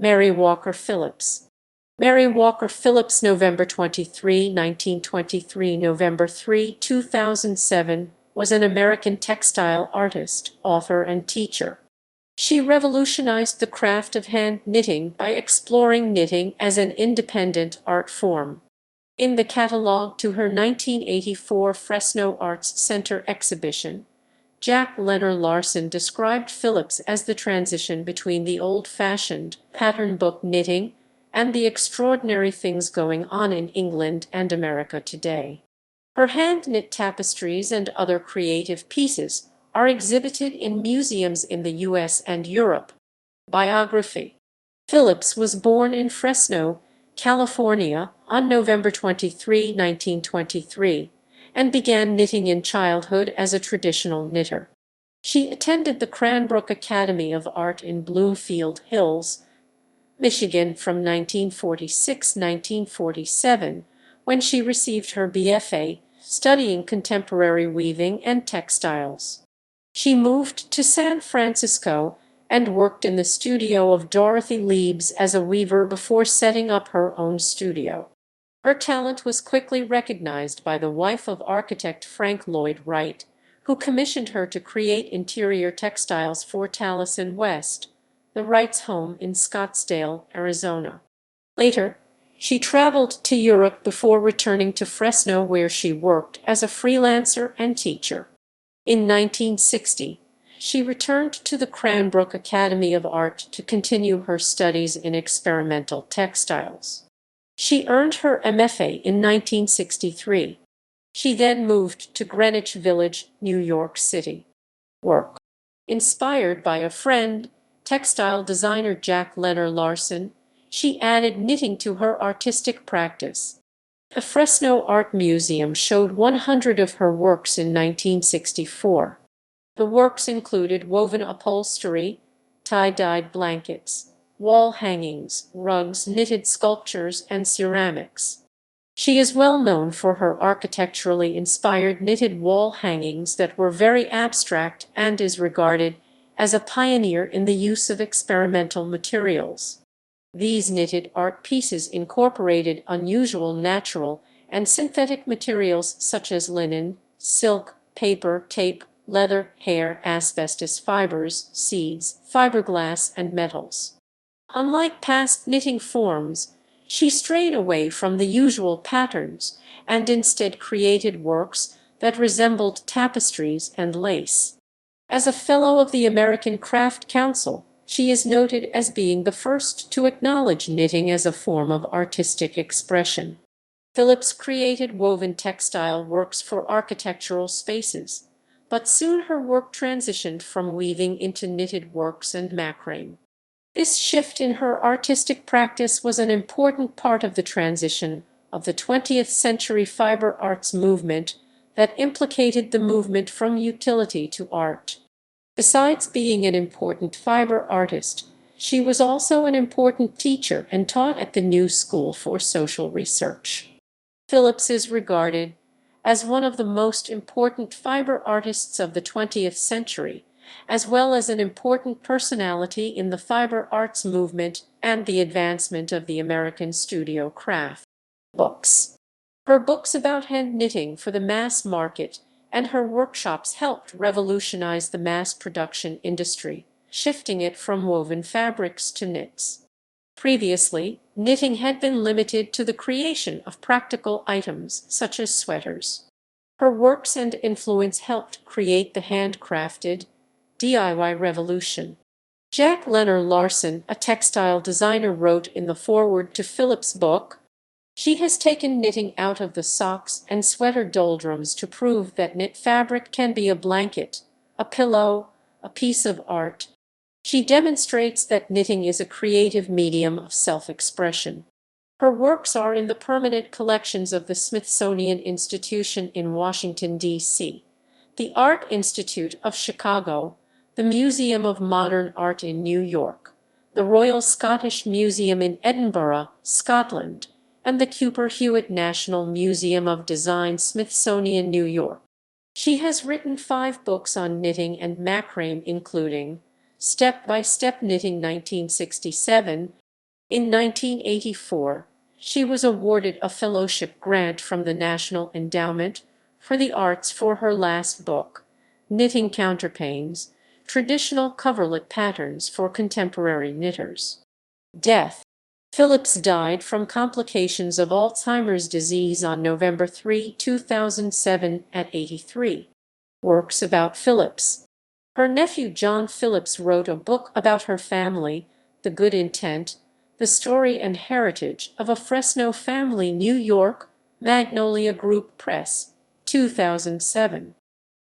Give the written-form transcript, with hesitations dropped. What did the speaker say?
Mary Walker Phillips. Mary Walker Phillips, November 23, 1923, November 3, 2007, was an American textile artist, author, and teacher. She revolutionized the craft of hand knitting by exploring knitting as an independent art form. In the catalog to her 1984 Fresno Arts Center exhibition, Lenor Larsen described Phillips as the transition between the old-fashioned pattern book knitting and the extraordinary things going on in England and America today. Her hand-knit tapestries and other creative pieces are exhibited in museums in the U.S. and Europe. Biography. Phillips was born in Fresno, California, on November 23, 1923, and began knitting in childhood as a traditional knitter. She attended the Cranbrook Academy of Art in Bloomfield Hills, Michigan from 1946–1947, when she received her BFA, studying contemporary weaving and textiles. She moved to San Francisco and worked in the studio of Dorothy Leibs as a weaver before setting up her own studio. Her talent was quickly recognized by the wife of architect Frank Lloyd Wright, who commissioned her to create interior textiles for Taliesin West, the Wrights' home in Scottsdale, Arizona. Later, she traveled to Europe before returning to Fresno, where she worked as a freelancer and teacher. In 1960, she returned to the Cranbrook Academy of Art to continue her studies in experimental textiles. She earned her MFA in 1963. She then moved to Greenwich Village, New York City. Work. Inspired by a friend, textile designer Lenor Larsen, she added knitting to her artistic practice. The Fresno Art Museum showed 100 of her works in 1964. The works included woven upholstery, tie-dyed blankets, wall hangings, rugs, knitted sculptures, and ceramics. She is well known for her architecturally inspired knitted wall hangings that were very abstract and is regarded as a pioneer in the use of experimental materials. These knitted art pieces incorporated unusual natural and synthetic materials such as linen, silk, paper, tape, leather, hair, asbestos fibers, seeds, fiberglass, and metals. Unlike past knitting forms, she strayed away from the usual patterns and instead created works that resembled tapestries and lace. As a Fellow of the American Craft Council, she is noted as being the first to acknowledge knitting as a form of artistic expression. Phillips created woven textile works for architectural spaces, but soon her work transitioned from weaving into knitted works and macrame. This shift in her artistic practice was an important part of the transition of the 20th century fiber arts movement that implicated the movement from utility to art. Besides being an important fiber artist, she was also an important teacher and taught at the New School for Social Research. Phillips is regarded as one of the most important fiber artists of the 20th century, as well as an important personality in the fiber arts movement and the advancement of the American studio craft. Books. Her books about hand knitting for the mass market and her workshops helped revolutionize the mass production industry, shifting it from woven fabrics to knits. Previously, knitting had been limited to the creation of practical items such as sweaters. Her works and influence helped create the handcrafted DIY revolution. Lenor Larsen, a textile designer, wrote in the foreword to Phillips' book, "She has taken knitting out of the socks and sweater doldrums to prove that knit fabric can be a blanket, a pillow, a piece of art." She demonstrates that knitting is a creative medium of self-expression. Her works are in the permanent collections of the Smithsonian Institution in Washington, D.C., the Art Institute of Chicago, the Museum of Modern Art in New York, the Royal Scottish Museum in Edinburgh, Scotland, and the Cooper Hewitt National Museum of Design, Smithsonian, New York. She has written 5 books on knitting and macrame, including Step by Step Knitting 1967, In 1984, she was awarded a fellowship grant from the National Endowment for the Arts for her last book, Knitting Counterpanes: Traditional Coverlet Patterns for Contemporary Knitters. Death. Phillips died from complications of Alzheimer's disease on November 3, 2007, at 83. Works about Phillips. Her nephew John Phillips wrote a book about her family, The Good Intent: The Story and Heritage of a Fresno Family, New York, Magnolia Group Press, 2007.